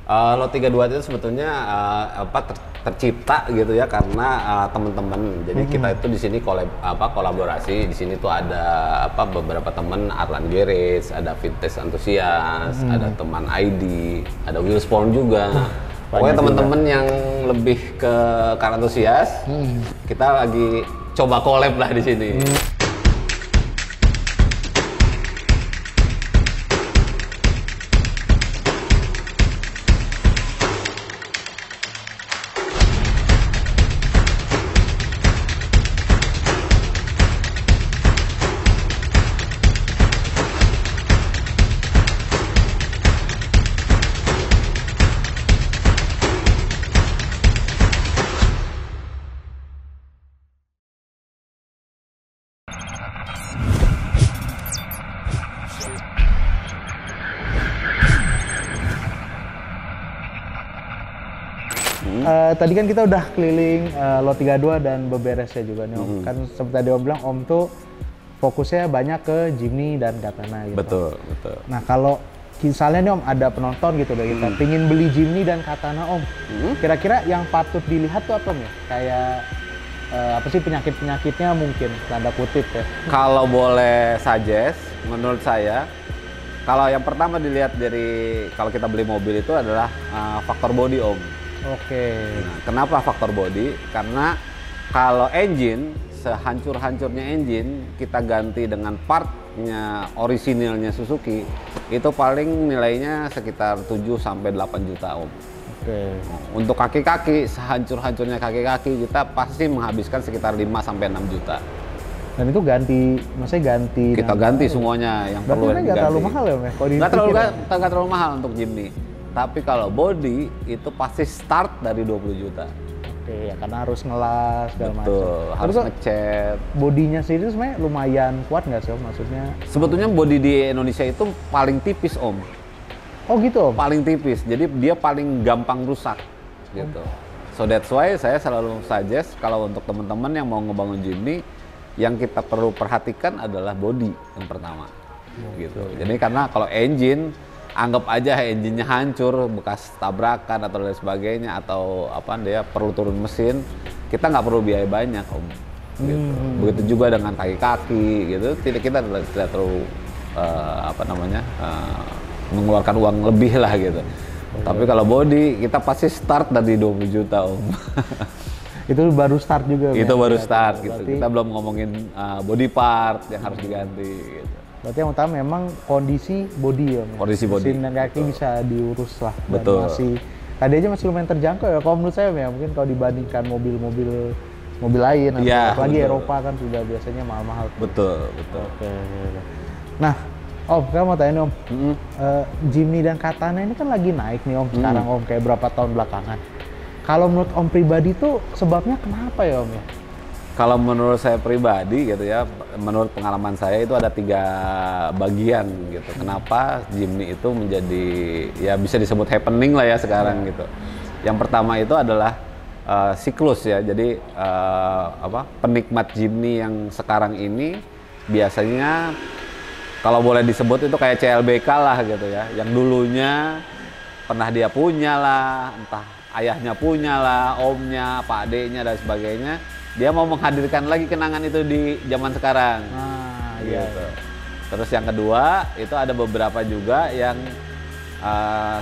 Lot 32 itu sebetulnya tercipta gitu ya karena teman-teman. Jadi kita itu di sini kolaborasi. Di sini tuh ada beberapa teman, Arlan Garage, ada Vintage Antusias, ada teman ID, ada Willspawn juga. Pokoknya teman-teman yang lebih ke car antusias, kita lagi coba collab lah di sini. Tadi kan kita udah keliling Lot 32 dan beberesnya juga nih Om. Kan seperti tadi Om bilang, Om tuh fokusnya banyak ke Jimny dan Katana gitu. Betul, betul. Nah kalau misalnya nih Om ada penonton gitu deh kita pingin beli Jimny dan Katana Om, kira-kira yang patut dilihat tuh apa Om ya? Kayak apa sih penyakit-penyakitnya mungkin, tanda kutip ya. Kalau boleh suggest, menurut saya, kalau yang pertama dilihat dari kalau kita beli mobil itu adalah faktor body Om. Oke. Nah, kenapa faktor body? Karena kalau engine, sehancur-hancurnya engine, kita ganti dengan partnya orisinilnya Suzuki, itu paling nilainya sekitar 7-8 juta Om. Oke. Untuk kaki-kaki, sehancur-hancurnya kaki-kaki, kita pasti menghabiskan sekitar 5-6 juta. Dan itu ganti, maksudnya ganti. Kita ganti semuanya yang perlu diganti. Nggak terlalu mahal ya Om ya? Nggak terlalu mahal untuk Jimny. Tapi kalau body itu pasti start dari 20 juta. Oke, ya karena harus ngelas segala macam. Betul, harus ngecat. Bodinya sendiri sebenarnya lumayan kuat nggak sih Om? Maksudnya? Sebetulnya body di Indonesia itu paling tipis Om. Oh gitu Om? Paling tipis, jadi dia paling gampang rusak gitu. So that's why saya selalu suggest kalau untuk teman-teman yang mau ngebangun Jimny, yang kita perlu perhatikan adalah body yang pertama. Gitu. Jadi karena kalau engine, anggap aja engine-nya hancur, bekas tabrakan atau lain sebagainya, atau dia perlu turun mesin, kita nggak perlu biaya banyak Om. Gitu. Begitu juga dengan kaki-kaki gitu, kita tidak terlalu mengeluarkan uang lebih lah gitu. Tapi kalau body kita pasti start dari 20 juta Om. Itu baru start juga. Itu baru start gitu. Berarti kita belum ngomongin body part yang harus diganti gitu. Berarti yang utama memang kondisi body ya. Kondisi body. Mesin dan kaki bisa diurus lah. Betul. Tadi aja masih lumayan terjangkau ya. Kalau menurut saya ya, mungkin kalau dibandingkan mobil lain, ya, apalagi betul. Eropa kan sudah biasanya mahal-mahal. Betul. Oke. Nah, Om, saya mau tanya nih Om, Jimny dan Katana ini kan lagi naik nih Om sekarang Om, kayak berapa tahun belakangan. Kalau menurut Om pribadi tuh sebabnya kenapa ya Om ya? Kalau menurut saya pribadi gitu ya, menurut pengalaman saya itu ada 3 bagian gitu. Kenapa Jimny itu menjadi ya bisa disebut happening lah ya sekarang gitu. Yang pertama itu adalah siklus ya. Jadi penikmat Jimny yang sekarang ini biasanya kalau boleh disebut itu kayak CLBK lah gitu ya. Yang dulunya pernah dia punya lah, entah ayahnya punya lah, omnya, pak adeknya dan sebagainya. Dia mau menghadirkan lagi kenangan itu di zaman sekarang. Gitu. Iya. Terus yang kedua itu ada beberapa juga yang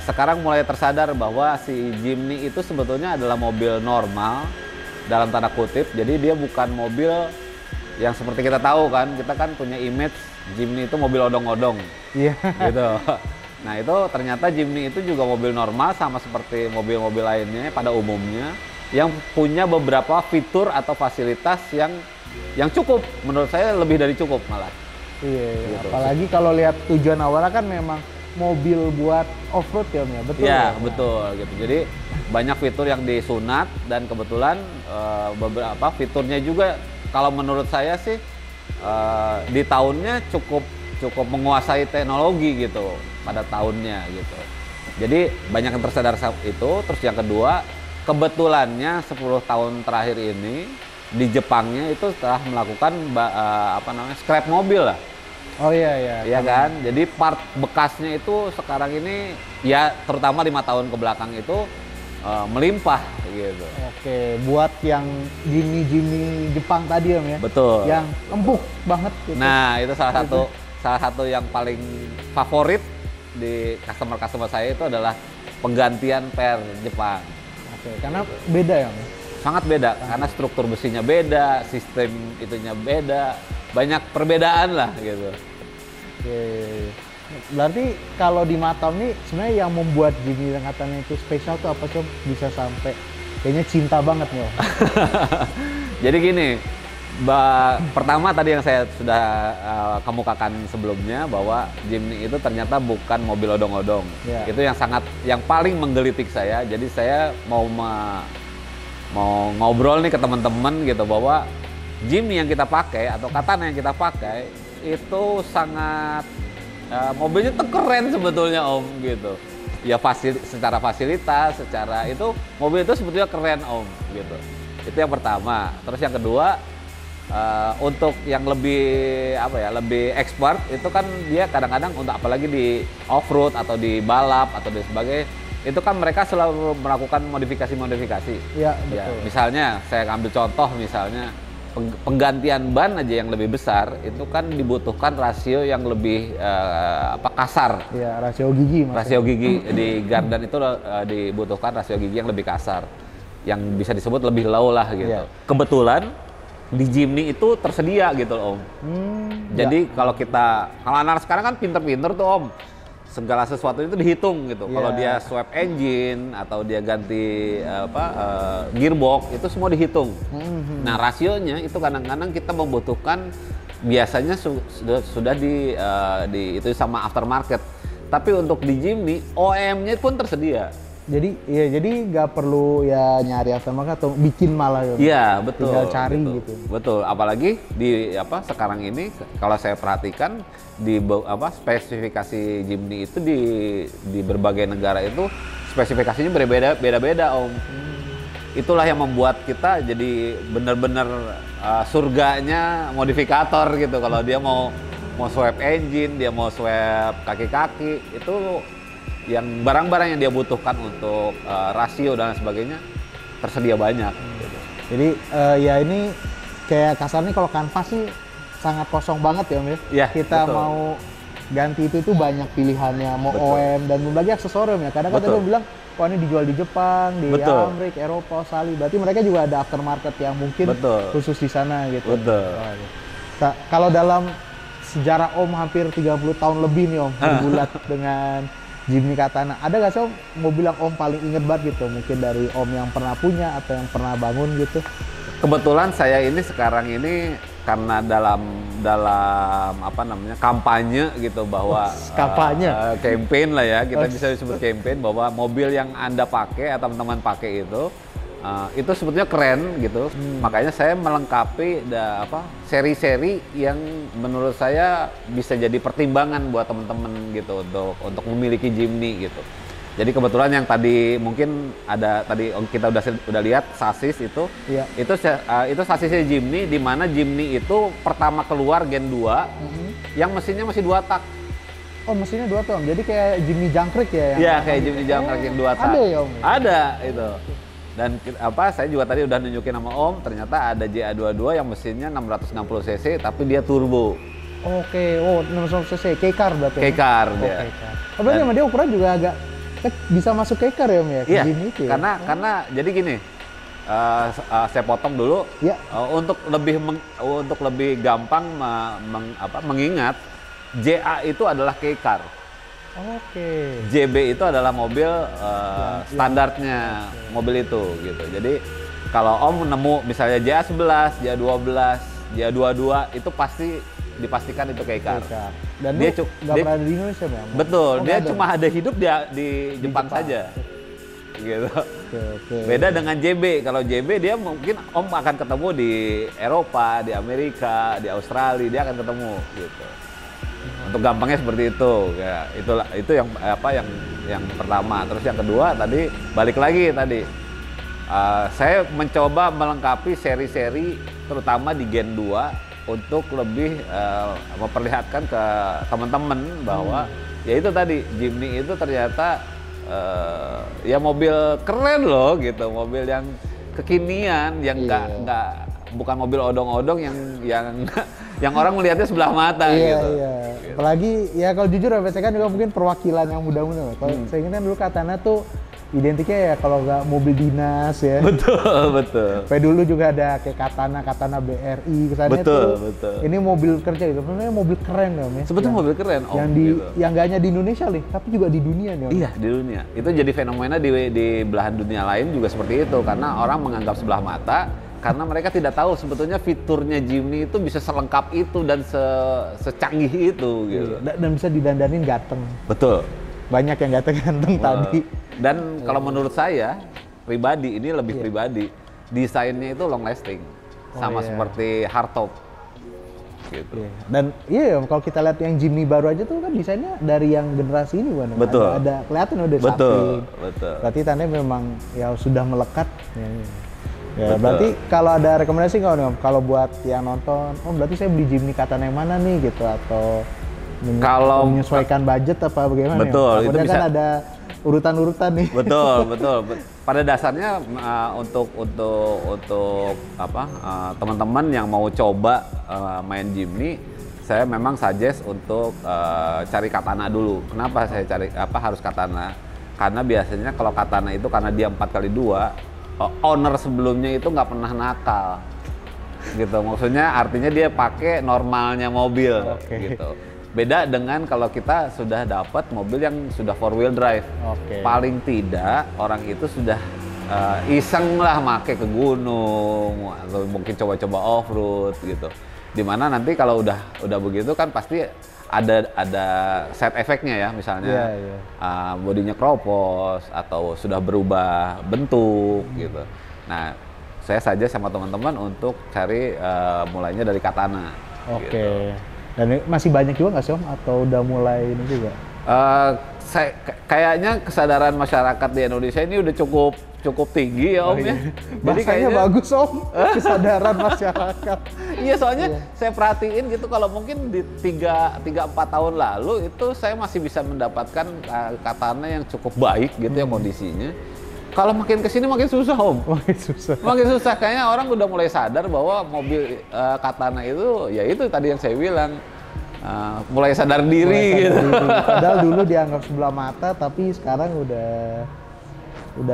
sekarang mulai tersadar bahwa si Jimny itu sebetulnya adalah mobil normal dalam tanda kutip. Jadi dia bukan mobil yang seperti kita tahu kan. Kita kan punya image Jimny itu mobil odong-odong. Iya. Gitu. Nah itu ternyata Jimny itu juga mobil normal sama seperti mobil-mobil lainnya pada umumnya, yang punya beberapa fitur atau fasilitas yang cukup, menurut saya lebih dari cukup malah. Iya, gitu. Apalagi kalau lihat tujuan awalnya kan memang mobil buat off-road ya Om ya, betul ya? Betul gitu. Jadi banyak fitur yang disunat dan kebetulan beberapa fiturnya juga kalau menurut saya sih di tahunnya cukup menguasai teknologi gitu pada tahunnya gitu. Jadi banyak yang tersadar itu. Terus yang kedua, kebetulannya 10 tahun terakhir ini di Jepangnya itu telah melakukan scrap mobil lah. Oh iya iya. Iya kan? Jadi part bekasnya itu sekarang ini ya terutama 5 tahun ke belakang itu melimpah gitu. Oke, buat yang Jimny Jepang tadi Om ya. Betul. Yang empuk banget gitu. Nah, itu salah satu yang paling favorit di customer saya itu adalah penggantian per Jepang. Oke, karena beda ya Om. Sangat beda karena struktur besinya beda, sistem itunya beda, banyak perbedaan lah gitu. Oke. Berarti kalau di mata Om nih sebenarnya yang membuat Jimny dan Katana itu spesial tuh apa Om? Bisa sampai kayaknya cinta banget nih Om. Jadi gini, pertama tadi yang saya sudah kemukakan sebelumnya bahwa Jimny itu ternyata bukan mobil odong-odong. Yeah. Itu yang paling menggelitik saya. Jadi saya mau ngobrol nih ke teman-teman gitu bahwa Jimny yang kita pakai atau Katana yang kita pakai itu sangat mobilnya tuh keren sebetulnya Om gitu. Ya secara fasilitas, secara itu mobil itu sebetulnya keren Om gitu. Itu yang pertama. Terus yang kedua untuk yang lebih lebih expert itu kan dia kadang-kadang untuk apalagi di off-road atau di balap atau di sebagainya itu kan mereka selalu melakukan modifikasi. Iya, betul. Ya, misalnya saya ambil contoh misalnya penggantian ban aja yang lebih besar itu kan dibutuhkan rasio yang lebih kasar. Iya, rasio gigi. Rasio gigi di Gardan itu dibutuhkan rasio gigi yang lebih kasar, yang bisa disebut lebih low lah gitu. Iya. Kebetulan di Jimny itu tersedia gitu Om. Jadi kalau anak sekarang kan pinter-pinter tuh Om. Segala sesuatu itu dihitung gitu. Kalau dia swap engine atau dia ganti gearbox itu semua dihitung. Nah rasionya itu kadang-kadang kita membutuhkan biasanya sudah itu sama aftermarket. Tapi untuk di Jimny OEM-nya pun tersedia. Jadi nggak perlu ya nyari aftermarket atau bikin malah ya. Iya betul. Tinggal cari gitu. Betul. Apalagi di sekarang ini kalau saya perhatikan di spesifikasi Jimny itu di berbagai negara itu spesifikasinya beda-beda Om. Itulah yang membuat kita jadi benar-benar surganya modifikator gitu. Kalau dia mau swap engine, dia mau swap kaki-kaki itu yang barang-barang yang dia butuhkan untuk rasio dan sebagainya tersedia banyak. Jadi ya ini kayak kasarnya kalau kanvas sih sangat kosong banget ya Om ya. Ya kita betul. mau ganti itu banyak pilihannya, mau Betul. OEM dan berbagai aksesoris ya. Kadang kan Betul. dia bilang, wah ini dijual di Jepang, di Betul. Amerika, Eropa, Australia. Berarti mereka juga ada aftermarket yang mungkin Betul. khusus di sana gitu. Betul. Nah, kalau dalam sejarah Om hampir 30 tahun lebih nih Om bergulat dengan Jimny Katana, ada nggak sih Om mobil yang Om paling inget banget gitu? Mungkin dari Om yang pernah punya atau yang pernah bangun gitu? Kebetulan saya ini sekarang ini karena dalam kampanye gitu bahwa Kampanye? campaign lah ya, kita bisa disebut campaign bahwa mobil yang Anda pakai atau teman-teman pakai itu sebetulnya keren gitu. Makanya saya melengkapi seri-seri yang menurut saya bisa jadi pertimbangan buat teman-teman gitu untuk memiliki Jimny gitu. Jadi kebetulan yang tadi mungkin kita udah lihat sasis itu, Iya. itu sasisnya Jimny, di mana Jimny itu pertama keluar Gen 2 yang mesinnya masih 2 tak. Oh mesinnya 2 tak Om, jadi kayak Jimny jangkrik ya? Iya kayak Jimny jangkrik yang 2 tak. Ada ya Om? Ada itu. Dan saya juga tadi udah nunjukin sama Om, ternyata ada JA22 yang mesinnya 660 cc tapi dia turbo. Oke, 600 cc, K-car berarti. K-car Oh, dia. K-car. Oh, berarti sama dia ukuran juga agak bisa masuk K-car ya Om ya? Iya, Jimny itu ya? karena jadi gini, saya potong dulu. Ya. Untuk lebih gampang mengingat, JA itu adalah K-car. Oke. JB itu adalah mobil standarnya mobil itu gitu. Jadi kalau Om nemu misalnya JA11, JA12, JA22 itu pasti dipastikan itu K-car. Dan Dia nggak pernah ada di Indonesia ya? Om? Betul, Oh, dia nggak ada? cuma ada hidup di Jepang saja. Gitu. Oke. Beda dengan JB. Kalau JB dia mungkin Om akan ketemu di Eropa, di Amerika, di Australia, dia akan ketemu gitu. Untuk gampangnya seperti itu. Ya, itu yang pertama. Terus yang kedua tadi balik lagi tadi. Saya mencoba melengkapi seri-seri terutama di Gen 2 untuk lebih memperlihatkan ke teman-teman bahwa ya itu tadi Jimny itu ternyata ya mobil keren loh gitu, mobil yang kekinian yang nggak bukan mobil odong-odong yang orang melihatnya sebelah mata gitu. Iya. Apalagi ya kalau jujur saya kan juga mungkin perwakilan yang muda-muda. Kalau saya ingat kan dulu Katana tuh identiknya ya kalau nggak mobil dinas ya. Betul. Kayak dulu juga ada kayak Katana BRI kesannya betul. Ini mobil kerja gitu. Sebenarnya mobil keren ya, Om. Sebetulnya mobil keren, Om. Yang nggak hanya di Indonesia nih, tapi juga di dunia nih, Om. Iya, di dunia. Itu jadi fenomena di belahan dunia lain juga seperti itu karena orang menganggap sebelah mata karena mereka tidak tahu sebetulnya fiturnya Jimny itu bisa selengkap itu dan secanggih itu gitu. Dan bisa didandanin ganteng. Betul. Banyak yang ganteng-ganteng tadi. Dan kalau menurut saya pribadi ini lebih pribadi, desainnya itu long lasting. Sama seperti hardtop. Gitu. Dan kalau kita lihat yang Jimny baru aja tuh kan desainnya dari yang generasi ini, Bang. Betul. Ada kelihatan udah betul. Berarti tandanya memang ya sudah melekat. Ya, berarti kalau ada rekomendasi nggak nih, Om? Kalau buat yang nonton, berarti saya beli Jimny Katana yang mana nih gitu, atau kalau menyesuaikan budget apa bagaimana? Betul, itu bisa kan ada urutan-urutan nih. Betul. Pada dasarnya untuk teman-teman yang mau coba main Jimny, saya memang suggest untuk cari Katana dulu. Kenapa saya harus Katana? Karena biasanya kalau Katana itu karena dia 4x2, owner sebelumnya itu nggak pernah nakal gitu, maksudnya artinya dia pakai normalnya mobil gitu. Beda dengan kalau kita sudah dapat mobil yang sudah 4-wheel drive, paling tidak orang itu sudah iseng lah make ke gunung atau mungkin coba-coba off-road gitu, dimana nanti kalau udah begitu kan pasti ada side effect-nya ya, misalnya bodinya kropos atau sudah berubah bentuk gitu. Nah, saya saja sama teman-teman untuk cari mulainya dari Katana. Gitu. Dan masih banyak juga nggak sih, Om? Atau udah mulai ini juga? Kayaknya kesadaran masyarakat di Indonesia ini udah cukup tinggi ya, Om ya. Jadi kayaknya bagus, Om, kesadaran masyarakat. Iya, soalnya saya perhatiin gitu, kalau mungkin di 3-4 tahun lalu itu saya masih bisa mendapatkan Katana yang cukup baik gitu ya kondisinya. Kalau makin kesini makin susah, Om. Makin susah. Kayaknya orang udah mulai sadar bahwa mobil Katana itu, ya itu tadi yang saya bilang, mulai sadar diri gitu. Padahal dulu dianggap sebelah mata, tapi sekarang udah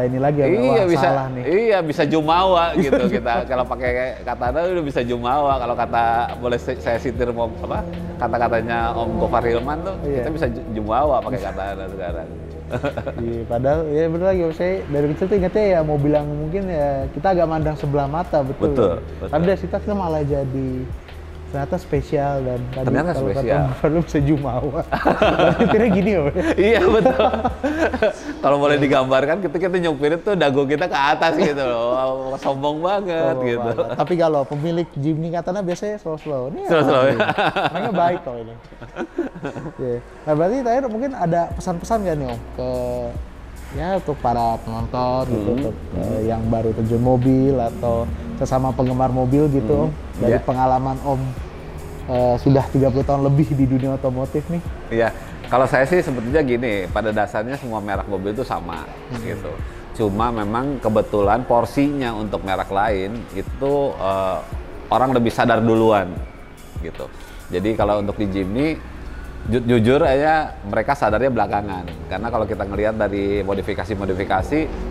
ini lagi ya, salah nih. Iya, bisa jumawa gitu kita. Kalau pakai Katana udah bisa jumawa. Kalau boleh saya sitir kata-katanya Om Gofar Hilman tuh, kita bisa jumawa pakai Katana sekarang. Padahal ya bener lagi, saya dari kecil tuh ingetnya ya mobil yang mungkin ya kita agak mandang sebelah mata, betul. Tapi dari situ kita malah jadi ternyata spesial, dan tadi ternyata kalau spesial. kata lu bisa jumawa. Kira gini ya. Iya betul. Kalau boleh digambarkan kita nyupirin tuh dagu kita ke atas gitu loh. Sombong banget gitu. Tapi kalau pemilik Jimny Katana biasanya slow-slow. Ini slow ya. Namanya baik kok ini. Nah, berarti terakhir mungkin ada pesan-pesan nggak nih, Om, ke ya untuk para penonton gitu, untuk yang baru terjun mobil atau sesama penggemar mobil gitu, Om, dari pengalaman Om sudah 30 tahun lebih di dunia otomotif nih. Iya, kalau saya sih sebetulnya gini, pada dasarnya semua merek mobil itu sama gitu. Cuma memang kebetulan porsinya untuk merek lain itu orang lebih sadar duluan gitu. Jadi kalau untuk di Jimny, jujur aja mereka sadarnya belakangan. Karena kalau kita ngelihat dari modifikasi,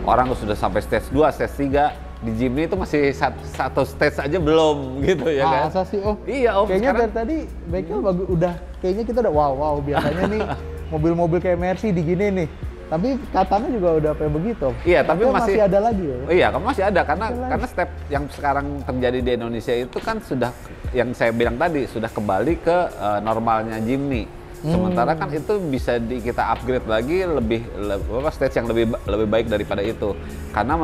orang sudah sampai stage 2, stage 3, di Jimny itu masih satu stage aja belum gitu ya kan? Masa sih, Om? Iya, Om. Kayaknya sekarang... dari tadi baiknya udah kayaknya kita udah wow biasanya nih mobil-mobil kayak Mercy digini nih. Tapi Katana juga udah kayak begitu. Iya, tapi masih ada lagi ya? Iya, masih ada karena step yang sekarang terjadi di Indonesia itu kan sudah, yang saya bilang tadi, sudah kembali ke normalnya Jimny. Sementara kan itu bisa kita upgrade lagi stage yang lebih baik daripada itu. Karena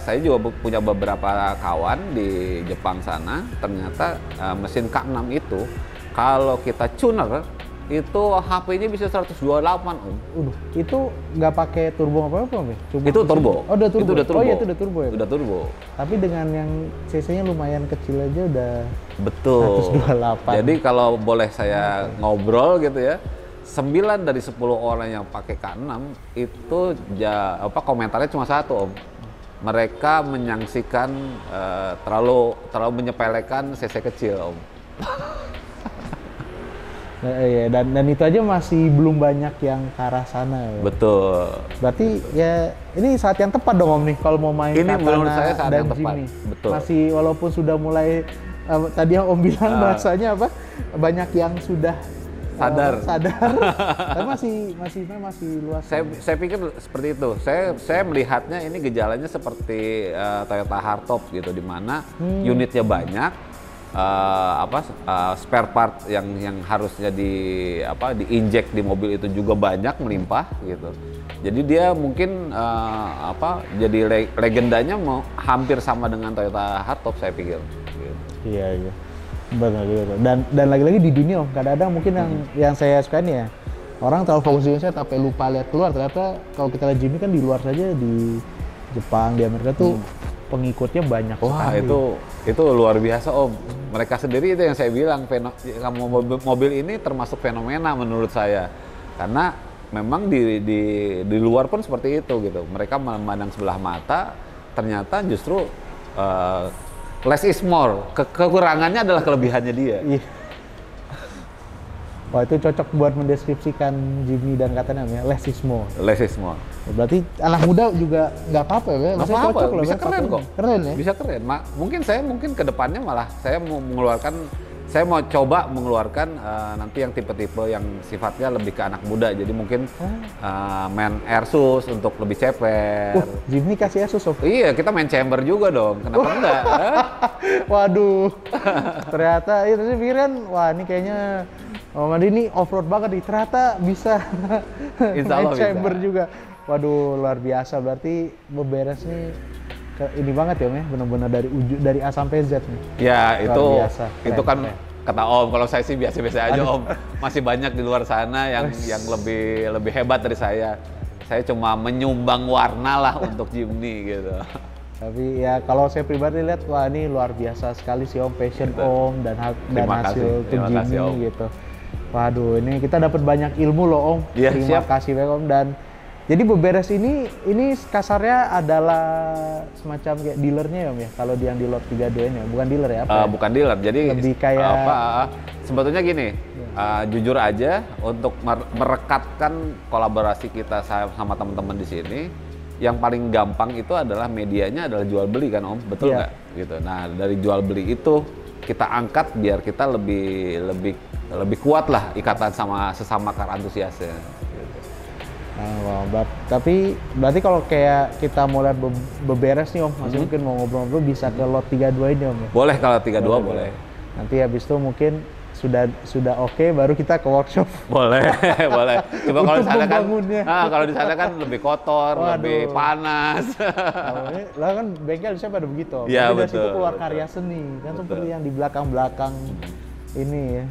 saya juga punya beberapa kawan di Jepang sana, ternyata mesin K6 itu kalau kita tuner itu HP-nya bisa 128 Om. Itu nggak pakai turbo apa-apa Om ya? Itu turbo. Oh, udah turbo. Itu udah turbo. Oh iya, itu udah turbo ya? Udah turbo. Tapi dengan yang cc-nya lumayan kecil aja udah Betul. 128. Jadi kalau boleh saya ngobrol gitu ya, 9 dari 10 orang yang pakai K6 itu komentarnya cuma satu Om. Mereka menyangsikan terlalu menyepelekan cc kecil Om. Iya, dan itu aja masih belum banyak yang ke arah sana ya. Betul. Berarti ya ini saat yang tepat dong Om nih kalau mau main Ini menurut Katana saya saat dan yang tepat. Jimny. Betul. Masih walaupun sudah mulai tadi yang Om bilang bahasanya apa? Banyak yang sudah sadar. Tapi masih luas. Saya pikir seperti itu. Saya melihatnya ini gejalanya seperti Toyota Hardtop gitu, di mana unitnya banyak, spare part yang harusnya diinjek di mobil itu juga banyak, melimpah gitu. Jadi dia mungkin jadi legendanya hampir sama dengan Toyota Hardtop saya pikir. Gitu. Iya. Benar gitu. Dan lagi-lagi di dunia Om, kadang-kadang mungkin yang saya suka nih ya, orang terlalu fokus di Indonesia tapi lupa lihat keluar. Ternyata kalau kita lihat Jimny kan di luar saja, di Jepang, di Amerika tuh pengikutnya banyak Wah, sekali. itu luar biasa Om. Mereka sendiri itu yang saya bilang, mobil ini termasuk fenomena menurut saya. Karena memang di luar pun seperti itu gitu. Mereka memandang sebelah mata, ternyata justru less is more. Kekurangannya adalah kelebihannya dia. Iya. Wah, itu cocok buat mendeskripsikan Jimny dan Katana ya, less is more. Less is more. Berarti anak muda juga nggak apa-apa ya? Nggak apa-apa, cocok loh, bisa ya, keren kok. Keren ya? Bisa keren. Mungkin ke depannya malah saya mau coba mengeluarkan nanti yang tipe-tipe yang sifatnya lebih ke anak muda. Jadi mungkin main Airsus untuk lebih ceper. Jimny kasih Asus Om. Iya, kita main chamber juga dong. Kenapa enggak? Waduh, ternyata itu sih pikiran, wah ini kayaknya Om Andi ini off-road banget nih. Ternyata bisa Insya Allah main chamber bisa. juga. Waduh, luar biasa. Berarti beberes nih ini banget ya Om ya, benar-benar dari A sampai Z nih. Ya, Luar biasa. itu Keren, kan keren. kata Om. Kalau saya sih biasa-biasa aja Om. Masih banyak di luar sana yang lebih hebat dari saya. Saya cuma menyumbang warna lah untuk Jimny gitu. Tapi ya kalau saya pribadi lihat, wah ini luar biasa sekali sih Om, passion Betul. Om dan Terima hasil kasih. untuk Terima kasih, Jimny Om. gitu. Waduh, ini kita dapat banyak ilmu loh Om. Iya, Terima siap. kasih banyak Om. Dan jadi beberes ini kasarnya adalah semacam kayak dealernya ya Om ya, kalau yang di lot 32 ini, bukan dealer ya? Apa ya? Bukan dealer, jadi Lebih kayak- sebetulnya gini, jujur aja untuk merekatkan kolaborasi kita sama teman-teman di sini, yang paling gampang itu adalah medianya adalah jual beli kan Om, betul Iya. nggak? Gitu. Nah dari jual beli itu kita angkat biar kita lebih kuat lah ikatan sama sesama car antusiasnya. Gitu. Tapi berarti kalau kayak kita mau lihat beberes nih Om, masih mungkin mau ngobrol-ngobrol bisa ke lot 32 ini Om ya? Boleh kalau 32 boleh. Nanti habis itu mungkin sudah oke, baru kita ke workshop. Boleh, boleh. Coba kalau di Untuk sana kan, membangunnya. kalau di sana kan lebih kotor, Waduh. lebih panas. Lah kan bengkel bisa pada begitu. Iya, Tapi dari situ betul, keluar betul. karya seni kan, Betul. seperti yang di belakang ini ya.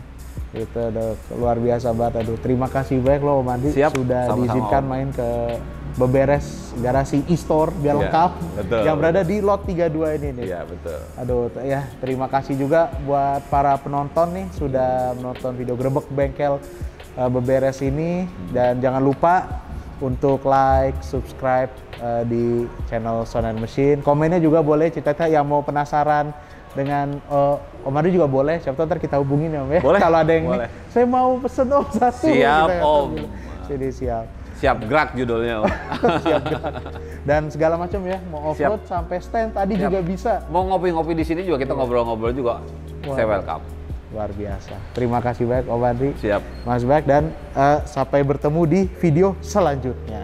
Itu udah luar biasa banget. Aduh, terima kasih banyak loh Om Andi Siap, sudah sama-sama, diizinkan Om. main ke Beberes Garasi e-store biar Iya, lengkap, betul. yang berada di lot 32 ini nih. Iya, betul. Aduh, ya terima kasih juga buat para penonton nih sudah menonton video Grebek Bengkel Beberes ini, dan jangan lupa untuk like, subscribe di channel Sound and Machine. Komennya juga boleh, cerita yang mau penasaran dengan Om Adi juga boleh. Siapa tahu ntar kita hubungin ya Om ya. Boleh, Kalau ada yang boleh. nih, saya mau pesen Om satu. Siap, Kita Om. Jadi siap. Siap gerak judulnya Om. Siap gerak. Dan segala macam ya, mau off-road sampai stand tadi Siap. juga bisa. Mau ngopi-ngopi di sini juga kita ngobrol-ngobrol juga. Wah. Saya welcome. Luar biasa. Terima kasih banyak Om Andi. Siap. Mas Baik, dan sampai bertemu di video selanjutnya.